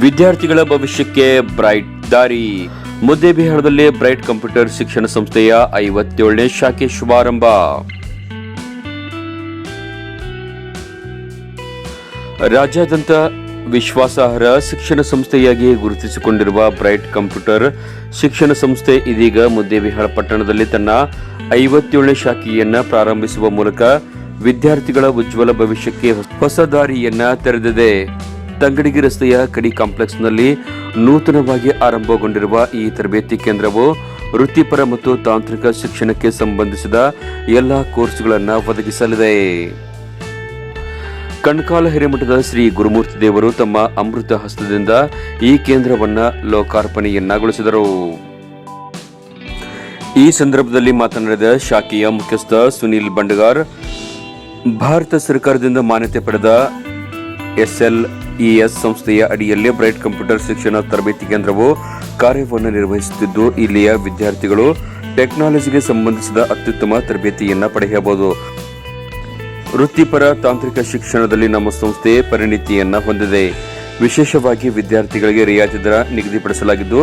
ವಿದ್ಯಾರ್ಥಿಗಳ ಭವಿಷ್ಯಕ್ಕೆ ಬ್ರೈಟ್ ದಾರಿ. ಮುದ್ದೇಬಿಹಾಳದಲ್ಲಿ ಬ್ರೈಟ್ ಕಂಪ್ಯೂಟರ್ ಶಿಕ್ಷಣ ಸಂಸ್ಥೆಯ 57ನೇ ಶಾಖೆ ಶುಭಾರಂಭ. ರಾಜ್ಯಾದ್ಯಂತ ವಿಶ್ವಾಸಾರ್ಹ ಶಿಕ್ಷಣ ಸಂಸ್ಥೆಯಾಗಿ ಗುರುತಿಸಿಕೊಂಡಿರುವ ಬ್ರೈಟ್ ಕಂಪ್ಯೂಟರ್ ಶಿಕ್ಷಣ ಸಂಸ್ಥೆ ಇದೀಗ ಮುದ್ದೇಬಿಹಾಳ ಪಟ್ಟಣದಲ್ಲಿ ತನ್ನ 57ನೇ ಶಾಖೆಯನ್ನ ಪ್ರಾರಂಭಿಸುವ ಮೂಲಕ ವಿದ್ಯಾರ್ಥಿಗಳ ಉಜ್ವಲ ಭವಿಷ್ಯಕ್ಕೆ ಹೊಸ ದಾರಿಯನ್ನ ತೆರೆದಿದೆ. ತಂಗಡಿಗಿ ರಸ್ತೆಯ ಕಡಿ ಕಾಂಪ್ಲೆಕ್ಸ್ನಲ್ಲಿ ನೂತನವಾಗಿ ಆರಂಭಗೊಂಡಿರುವ ಈ ತರಬೇತಿ ಕೇಂದ್ರವು ವೃತ್ತಿಪರ ಮತ್ತು ತಾಂತ್ರಿಕ ಶಿಕ್ಷಣಕ್ಕೆ ಸಂಬಂಧಿಸಿದ ಎಲ್ಲ ಕೋರ್ಸ್ಗಳನ್ನು ಒದಗಿಸಲಿದೆ. ಕಣ್ಕಾಲ ಹಿರೇಮಠದ ಶ್ರೀ ಗುರುಮೂರ್ತಿ ದೇವರು ತಮ್ಮ ಅಮೃತ ಹಸ್ತದಿಂದ ಈ ಕೇಂದ್ರವನ್ನು ಲೋಕಾರ್ಪಣೆಯನ್ನಾಗೊಳಿಸಿದರು. ಈ ಸಂದರ್ಭದಲ್ಲಿ ಮಾತನಾಡಿದ ಶಾಖೆಯ ಮುಖ್ಯಸ್ಥ ಸುನೀಲ್ ಬಂಡಗಾರ್, ಭಾರತ ಸರ್ಕಾರದಿಂದ ಮಾನ್ಯತೆ ಪಡೆದ SLES ಸಂಸ್ಥೆಯ ಅಡಿಯಲ್ಲಿ ಬ್ರೈಟ್ ಕಂಪ್ಯೂಟರ್ ಶಿಕ್ಷಣ ತರಬೇತಿ ಕೇಂದ್ರವು ಕಾರ್ಯವನ್ನು ನಿರ್ವಹಿಸುತ್ತಿದ್ದು, ಇಲ್ಲಿಯ ವಿದ್ಯಾರ್ಥಿಗಳು ಟೆಕ್ನಾಲಜಿಗೆ ಸಂಬಂಧಿಸಿದ ಅತ್ಯುತ್ತಮ ತರಬೇತಿಯನ್ನು ಪಡೆಯಬಹುದು. ವೃತ್ತಿಪರ ತಾಂತ್ರಿಕ ಶಿಕ್ಷಣದಲ್ಲಿ ನಮ್ಮ ಸಂಸ್ಥೆ ಪರಿಣಿತಿಯನ್ನ ಹೊಂದಿದೆ. ವಿಶೇಷವಾಗಿ ವಿದ್ಯಾರ್ಥಿಗಳಿಗೆ ರಿಯಾಯಿತಿ ದರ ನಿಗದಿಪಡಿಸಲಾಗಿದ್ದು,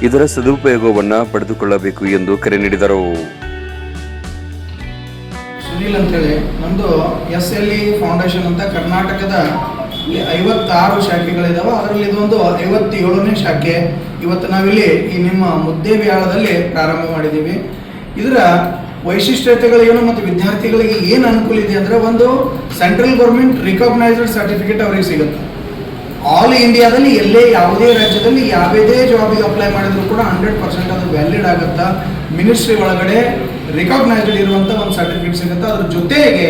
ಇದರ ಸದುಪಯೋಗವನ್ನು ಪಡೆದುಕೊಳ್ಳಬೇಕು ಎಂದು ಕರೆ ನೀಡಿದರು. ಸುನೀಲ್ ಅಂತೇಳಿ ನಮ್ಮದು SLE ಫೌಂಡೇಶನ್ ಅಂತ ಕರ್ನಾಟಕದ 56 ಶಾಖೆಗಳಿದಾವೆ. ಅದರಲ್ಲಿ ಇದೊಂದು 57ನೇ ಶಾಖೆ. ಇವತ್ತು ನಾವಿಲ್ಲಿ ಈ ನಿಮ್ಮ ಮುದ್ದೇಬಿಹಾಳದಲ್ಲಿ ಪ್ರಾರಂಭ ಮಾಡಿದ್ದೀವಿ. ಇದರ ವೈಶಿಷ್ಟ್ಯತೆಗಳೇನು ಮತ್ತು ವಿದ್ಯಾರ್ಥಿಗಳಿಗೆ ಏನು ಅನುಕೂಲ ಇದೆ ಅಂದರೆ, ಒಂದು ಸೆಂಟ್ರಲ್ ಗೌರ್ಮೆಂಟ್ ರಿಕಗ್ನೈಸ್ಡ್ ಸರ್ಟಿಫಿಕೇಟ್ ಅವರಿಗೆ ಸಿಗುತ್ತೆ. ಆಲ್ ಇಂಡಿಯಾದಲ್ಲಿ ಎಲ್ಲೇ ಯಾವುದೇ ರಾಜ್ಯದಲ್ಲಿ ಯಾವುದೇ ಜಾಬಿಗೆ ಅಪ್ಲೈ ಮಾಡಿದ್ರು ಕೂಡ 100% ಅದು ವ್ಯಾಲಿಡ್ ಆಗುತ್ತಾ. ಮಿನಿಸ್ಟ್ರಿ ಒಳಗಡೆ ರಿಕಗ್ನೈಸ್ಡ್ ಇರುವಂಥ ಒಂದು ಸರ್ಟಿಫಿಕೇಟ್ ಸಿಗುತ್ತೆ. ಅದ್ರ ಜೊತೆಗೆ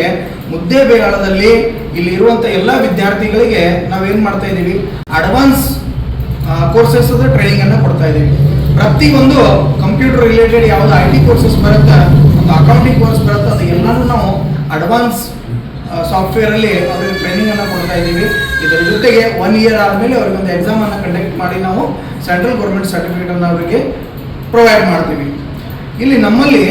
ಮುದ್ದೇಬಿಹಾಳದಲ್ಲಿ ಇಲ್ಲಿ ಇರುವಂಥ ಎಲ್ಲ ವಿದ್ಯಾರ್ಥಿಗಳಿಗೆ ನಾವೇನು ಮಾಡ್ತಾ ಇದ್ದೀವಿ, ಅಡ್ವಾನ್ಸ್ ಕೋರ್ಸಸ್ ಟ್ರೈನಿಂಗ್ ಅನ್ನು ಕೊಡ್ತಾ ಇದ್ದೀವಿ. ಪ್ರತಿಯೊಂದು ಕಂಪ್ಯೂಟರ್ ರಿಲೇಟೆಡ್ ಯಾವುದು IT ಕೋರ್ಸಸ್ ಬರುತ್ತೆ, ಒಂದು ಅಕೌಂಟಿಂಗ್ ಕೋರ್ಸ್ ಬರುತ್ತೆ, ಅದು ಎಲ್ಲನೂ ನಾವು ಅಡ್ವಾನ್ಸ್ ಸಾಫ್ಟ್ವೇರಲ್ಲಿ ಅವರಿಗೆ ಟ್ರೈನಿಂಗ್ ಅನ್ನು ಕೊಡ್ತಾ ಇದ್ದೀವಿ. ಇದರ ಜೊತೆಗೆ 1 ಇಯರ್ ಆದಮೇಲೆ ಅವ್ರಿಗೆ ಒಂದು ಎಕ್ಸಾಮ್ ಅನ್ನು ಕಂಡಕ್ಟ್ ಮಾಡಿ ನಾವು ಸೆಂಟ್ರಲ್ ಗೌರ್ಮೆಂಟ್ ಸರ್ಟಿಫಿಕೇಟ್ ಅನ್ನು ಅವರಿಗೆ ಪ್ರೊವೈಡ್ ಮಾಡ್ತೀವಿ. ಇಲ್ಲಿ ನಮ್ಮಲ್ಲಿ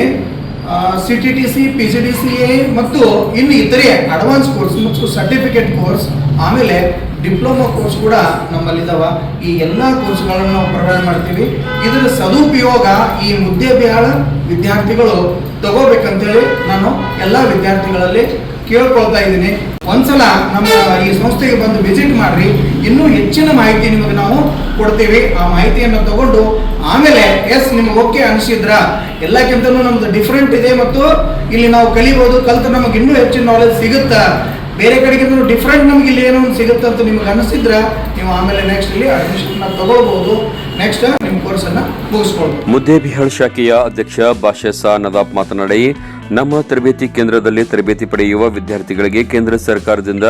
CTTC, PGDCA ಮತ್ತು ಇನ್ನು ಇತರೆ ಅಡ್ವಾನ್ಸ್ ಕೋರ್ಸ್ ಮತ್ತು ಸರ್ಟಿಫಿಕೇಟ್ ಕೋರ್ಸ್, ಆಮೇಲೆ ಡಿಪ್ಲೊಮಾ ಕೋರ್ಸ್ ಕೂಡ ನಮ್ಮಲ್ಲಿದ್ದಾವೆ. ಈ ಎಲ್ಲ ಕೋರ್ಸ್ಗಳನ್ನು ನಾವು ಪ್ರೊವೈಡ್ ಮಾಡ್ತೀವಿ. ಇದರ ಸದುಪಯೋಗ ಈ ಮುದ್ದೇಬಿಹಾಳ ವಿದ್ಯಾರ್ಥಿಗಳು ತಗೋಬೇಕಂತೇಳಿ ನಾನು ಎಲ್ಲ ವಿದ್ಯಾರ್ಥಿಗಳಲ್ಲಿ ಕೇಳ್ಕೊಳ್ತಾ ಇದ್ದೀನಿ. ಒಂದ್ಸಲ ನಮ್ಮ ಈ ಸಂಸ್ಥೆಗೆ ಬಂದು ವಿಸಿಟ್ ಮಾಡ್ರಿ, ಇನ್ನೂ ಹೆಚ್ಚಿನ ಮಾಹಿತಿ ನಿಮಗೆ ನಾವು ಕೊಡ್ತೀವಿ. ಆ ಮಾಹಿತಿಯನ್ನು ತಗೊಂಡು ಆಮೇಲೆ ನಿಮ್ಗೆ ಓಕೆ ಅನಿಸಿದ್ರ, ಎಲ್ಲಕ್ಕಿಂತಲೂ ನಮ್ದು ಡಿಫ್ರೆಂಟ್ ಇದೆ ಮತ್ತು ಇಲ್ಲಿ ನಾವು ಕಲಿಬೋದು, ಕಲಿತು ನಮಗೆ ಇನ್ನೂ ಹೆಚ್ಚಿನ ನಾಲೆಜ್ ಸಿಗುತ್ತಾ, ಬೇರೆ ಕಡೆಗಿಂತ ಡಿಫ್ರೆಂಟ್ ನಮ್ಗೆ ಇಲ್ಲಿ ಏನೋ ಒಂದು ಸಿಗುತ್ತೆ ಅಂತ ನಿಮ್ಗೆ ಅನಿಸಿದ್ರ, ನೀವು ಆಮೇಲೆ ನೆಕ್ಸ್ಟ್ ಇಲ್ಲಿ ಅಡ್ಮಿಷನ್ ತಗೊಳ್ಬಹುದು. ನೆಕ್ಸ್ಟ್ ನಿಮ್ಮ ಕೋರ್ಸನ್ನು ಮುಗಿಸ್ಕೊಳ್ಬೋದು. ಮುದ್ದೇಬಿಹಾಳ್ ಶಾಖೆಯ ಅಧ್ಯಕ್ಷ ಬಾಷಾ ನದಾಫ್ ಮಾತನಾಡಿ, ನಮ್ಮ ತರಬೇತಿ ಕೇಂದ್ರದಲ್ಲಿ ತರಬೇತಿ ಪಡೆಯುವ ವಿದ್ಯಾರ್ಥಿಗಳಿಗೆ ಕೇಂದ್ರ ಸರ್ಕಾರದಿಂದ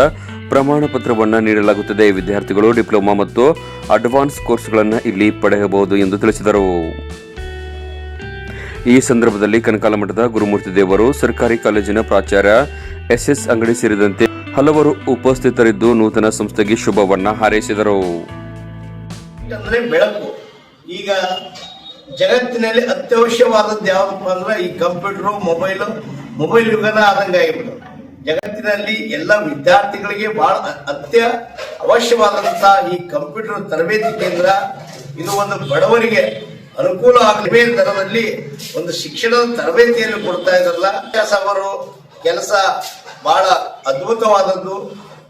ಪ್ರಮಾಣ ಪತ್ರವನ್ನು ನೀಡಲಾಗುತ್ತದೆ. ವಿದ್ಯಾರ್ಥಿಗಳು ಡಿಪ್ಲೊಮಾ ಮತ್ತು ಅಡ್ವಾನ್ಸ್ ಕೋರ್ಸ್ಗಳನ್ನು ಇಲ್ಲಿ ಪಡೆಯಬಹುದು ಎಂದು ತಿಳಿಸಿದರು. ಈ ಸಂದರ್ಭದಲ್ಲಿ ಕನಕಾಲಮಠದ ಗುರುಮೂರ್ತಿ ದೇವರು, ಸರ್ಕಾರಿ ಕಾಲೇಜಿನ ಪ್ರಾಚಾರ್ಯ SS ಅಂಗಡಿ ಸೇರಿದಂತೆ ಹಲವರು ಉಪಸ್ಥಿತರಿದ್ದು ನೂತನ ಸಂಸ್ಥೆಗೆ ಶುಭವನ್ನ ಹಾರೈಸಿದರು. ಬೆಳಕು ಈಗ ಜಗತ್ತಿನಲ್ಲಿ ಅತ್ಯವಶ್ಯವಾದದ್ದು ಯಾವ್ದಪ್ಪ ಅಂದ್ರೆ ಈ ಕಂಪ್ಯೂಟರ್, ಮೊಬೈಲ್ ಯುಗನ ಆದಂಗೆ ಆಗಿಬಿಟ್ಟು ಜಗತ್ತಿನಲ್ಲಿ ಎಲ್ಲ ವಿದ್ಯಾರ್ಥಿಗಳಿಗೆ ಬಹಳ ಅವಶ್ಯವಾದಂತಹ ಈ ಕಂಪ್ಯೂಟರ್ ತರಬೇತಿ ಕೇಂದ್ರ ಇದು ಒಂದು ಬಡವರಿಗೆ ಅನುಕೂಲ ಆಗಲಿವೆ ದರದಲ್ಲಿ ಒಂದು ಶಿಕ್ಷಣದ ತರಬೇತಿಯನ್ನು ಕೊಡ್ತಾ ಇದ್ರಲ್ಲ, ಅವರು ಕೆಲಸ ಬಹಳ ಅದ್ಭುತವಾದದ್ದು,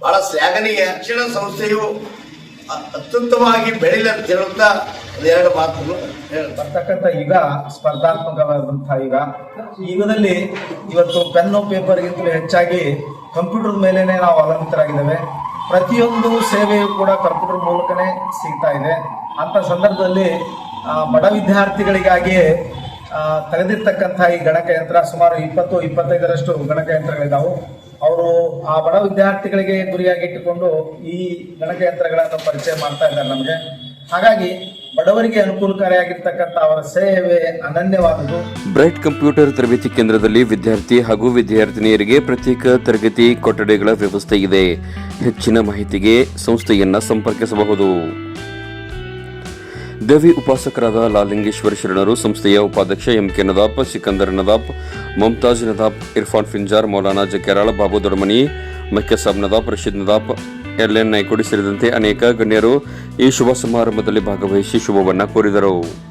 ಬಹಳ ಶ್ಲಾಘನೀಯ. ಶಿಕ್ಷಣ ಸಂಸ್ಥೆಯು ಅತ್ಯುತ್ತಮವಾಗಿ ಬೆಳಿಲಿ ಅಂತ ಹೇಳುತ್ತಾ ಒಂದೆರಡು ಮಾತುಗಳು ಬರ್ತಕ್ಕಂಥ ಈಗ ಸ್ಪರ್ಧಾತ್ಮಕವಾದಂತಹ ಯುಗದಲ್ಲಿ ಇವತ್ತು ಪೆನ್ನು ಪೇಪರ್ಗಿಂತಲೂ ಹೆಚ್ಚಾಗಿ ಕಂಪ್ಯೂಟರ್ ಮೇಲೇನೆ ನಾವು ಅವಲಂಬಿತರಾಗಿದ್ದೇವೆ. ಪ್ರತಿಯೊಂದು ಸೇವೆಯು ಕೂಡ ಕಂಪ್ಯೂಟರ್ ಮೂಲಕನೇ ಸಿಗ್ತಾ ಇದೆ. ಅಂತ ಸಂದರ್ಭದಲ್ಲಿ ಬಡ ವಿದ್ಯಾರ್ಥಿಗಳಿಗಾಗಿ ತೆಗೆದಿರ್ತಕ್ಕಂಥ ಈ ಗಣಕಯಂತ್ರ ಸುಮಾರು 20-25ರಷ್ಟು ಗಣಕಯಂತ್ರಗಳಿದ್ದಾವೆ. ಅವರು ಆ ಬಡ ವಿದ್ಯಾರ್ಥಿಗಳಿಗೆ ಗುರಿಯಾಗಿಟ್ಟುಕೊಂಡು ಈ ಗಣಕಯಂತ್ರಗಳನ್ನು ಪರಿಚಯ ಮಾಡ್ತಾ ಇದ್ದಾರೆ ನಮಗೆ. ಹಾಗಾಗಿ ಬಡವರಿಗೆ ಅನುಕೂಲಕಾರಿಯಾಗಿರ್ತಕ್ಕಂಥ ಅವರ ಸೇವೆ ಅನನ್ಯವಾದುದು. ಬ್ರೈಟ್ ಕಂಪ್ಯೂಟರ್ ತರಬೇತಿ ಕೇಂದ್ರದಲ್ಲಿ ವಿದ್ಯಾರ್ಥಿ ಹಾಗೂ ವಿದ್ಯಾರ್ಥಿನಿಯರಿಗೆ ಪ್ರತ್ಯೇಕ ತರಗತಿ ಕೊಠಡಿಗಳ ವ್ಯವಸ್ಥೆ ಇದೆ. ಹೆಚ್ಚಿನ ಮಾಹಿತಿಗೆ ಸಂಸ್ಥೆಯನ್ನ ಸಂಪರ್ಕಿಸಬಹುದು. ದೇವಿ ಉಪಾಸಕರಾದ ಲಾಲಿಂಗೇಶ್ವರ ಶರಣರು, ಸಂಸ್ಥೆಯ ಉಪಾಧ್ಯಕ್ಷ MK ನದಾಪ್, ಸಿಕಂದರ್ ನದಾಪ್, ಮುಮ್ತಾಜ್ ನದಾಪ್, ಇರ್ಫಾನ್ ಫಿಂಜಾರ್, ಮೌಲಾನಾ ಜಕೇರಾಳ್, ಬಾಬು ದೊಡಮನಿ, ಮಕ್ಕೆಸಾಬ್ ನದಾಪ್, ರಶೀದ್ ನದಾಪ್, LN ನಾಯ್ಕೋಡಿ ಸೇರಿದಂತೆ ಅನೇಕ ಗಣ್ಯರು ಈ ಶುಭ ಸಮಾರಂಭದಲ್ಲಿ ಭಾಗವಹಿಸಿ ಶುಭವನ್ನ ಕೋರಿದರು.